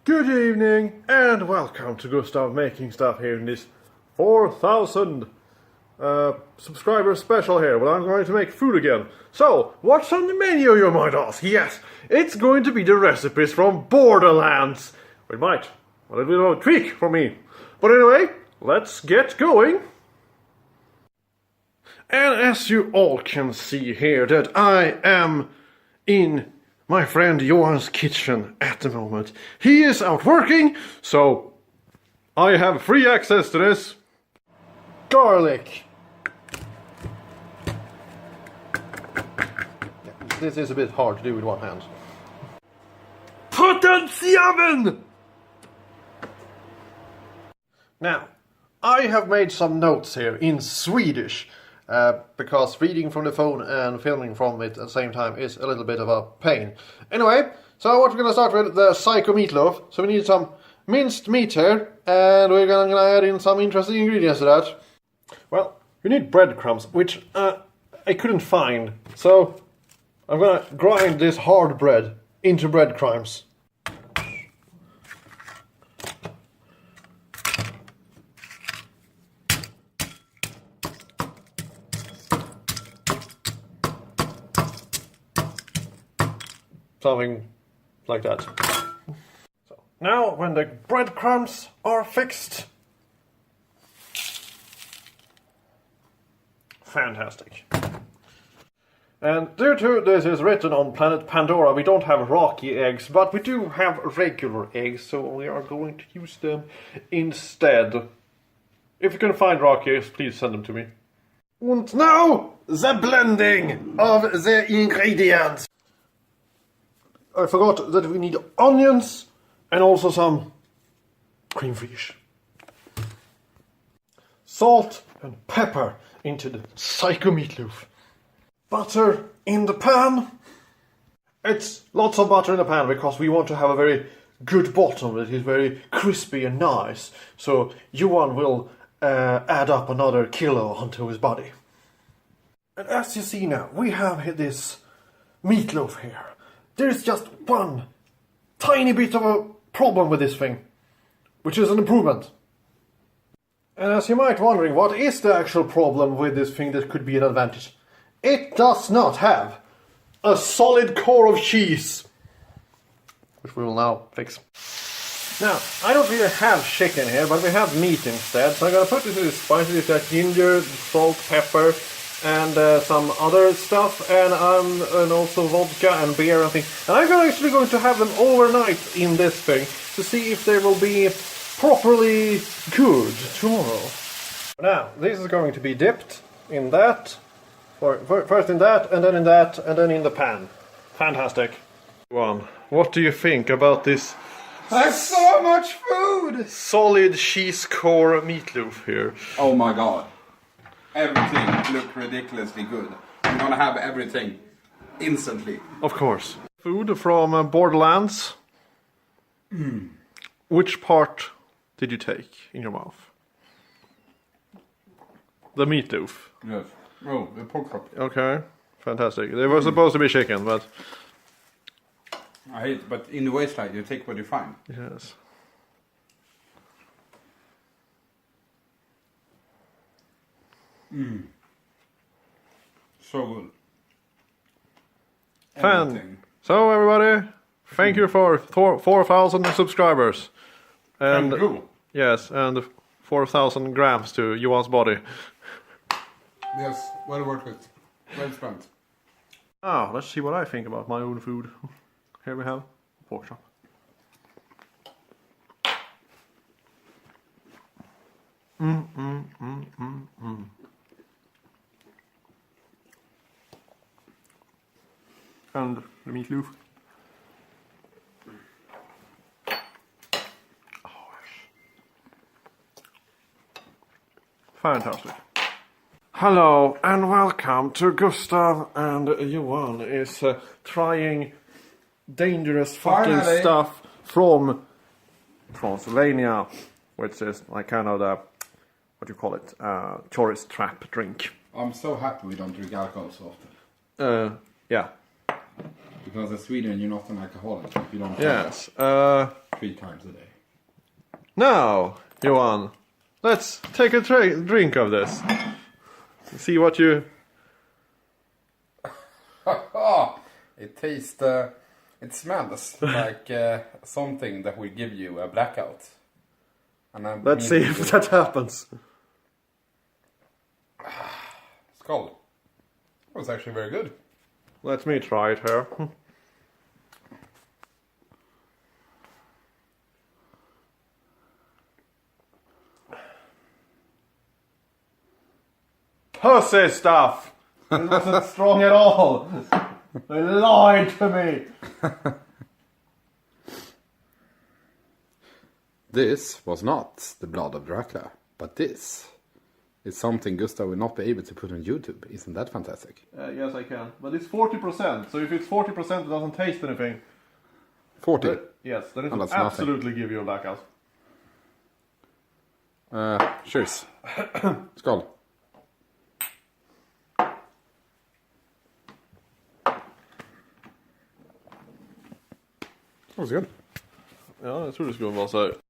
Good evening and welcome to Gustav Making Stuff here in this 4,000 subscriber special here, where I'm going to make food again. So, what's on the menu, you might ask? Yes, it's going to be the recipes from Borderlands. It might, a little bit of a tweak for me. But anyway, let's get going. And as you all can see here, that I am in my friend Johan's kitchen at the moment. He is out working, so I have free access to this. Garlic. This is a bit hard to do with one hand. Put on the oven! Now, I have made some notes here in Swedish. Because reading from the phone and filming from it at the same time is a little bit of a pain. Anyway, so what we're going to start with, the psycho meatloaf. So we need some minced meat here, and we're going to add in some interesting ingredients to that. Well, you need breadcrumbs, which I couldn't find. So I'm going to grind this hard bread into breadcrumbs. Something like that. So now, when the breadcrumbs are fixed, fantastic. And due to this is written on planet Pandora, we don't have rocky eggs, but we do have regular eggs, so we are going to use them instead. If you can find rocky eggs, please send them to me. And now, the blending of the ingredients. I forgot that we need onions and also some cream fish. Salt and pepper into the psycho meatloaf. Butter in the pan. It's lots of butter in the pan because we want to have a very good bottom that is very crispy and nice. So Johan will add up another kilo onto his body. And as you see now, we have this meatloaf here. There's just one tiny bit of a problem with this thing, which is an improvement. And as you might wondering, what is the actual problem with this thing that could be an advantage? It does not have a solid core of cheese, which we will now fix. Now, I don't really have chicken here, but we have meat instead, so I'm gonna put this in the spices like ginger, salt, pepper, and some other stuff, and also vodka and beer and things. And I'm actually going to have them overnight in this thing to see if they will be properly good tomorrow. Now, this is going to be dipped in that, first in that, and then in that, and then in the pan. Fantastic. Juan, what do you think about this? That's so much food! Solid cheese core meatloaf here. Oh my god. Everything looked ridiculously good. I'm gonna have everything instantly. Of course. Food from Borderlands. Which part did you take in your mouth? The meatloaf. Yes. Oh, the pork chop. Okay, fantastic. They were supposed to be chicken, but... I hate, but in the waistline you take what you find. Yes. So good. Fan. Everything. So everybody, thank you for 4,000 subscribers. And Thank you. yes, and 4,000 grams to Johan's body. Yes, well worth it. Well spent. Ah, let's see what I think about my own food. Here we have pork chop. And the meatloaf. Oh, fantastic. Hello and welcome to Gustav and Johan is trying dangerous fucking Finally. stuff from Transylvania, which is like kind of the, what do you call it, tourist trap drink. I'm so happy we don't drink alcohol so often. Yeah. Because in Sweden you're not an alcoholic if you don't. Yes. 3 times a day. Now, Johan, let's take a drink of this. See what you... It tastes, it smells like something that will give you a blackout. And Let's see if that happens. Skull. That was actually very good. Let me try it here. Pussy stuff! It wasn't strong at all. They lied to me. This was not the blood of Dracula, but this is something Gustav will not be able to put on YouTube. Isn't that fantastic? Yes, I can. But it's 40%, so if it's 40% it doesn't taste anything. 40? Yes, then it will that's absolutely give you a blackout. Cheers. Skull. That was good. Ja, jag tror det skulle vara så här.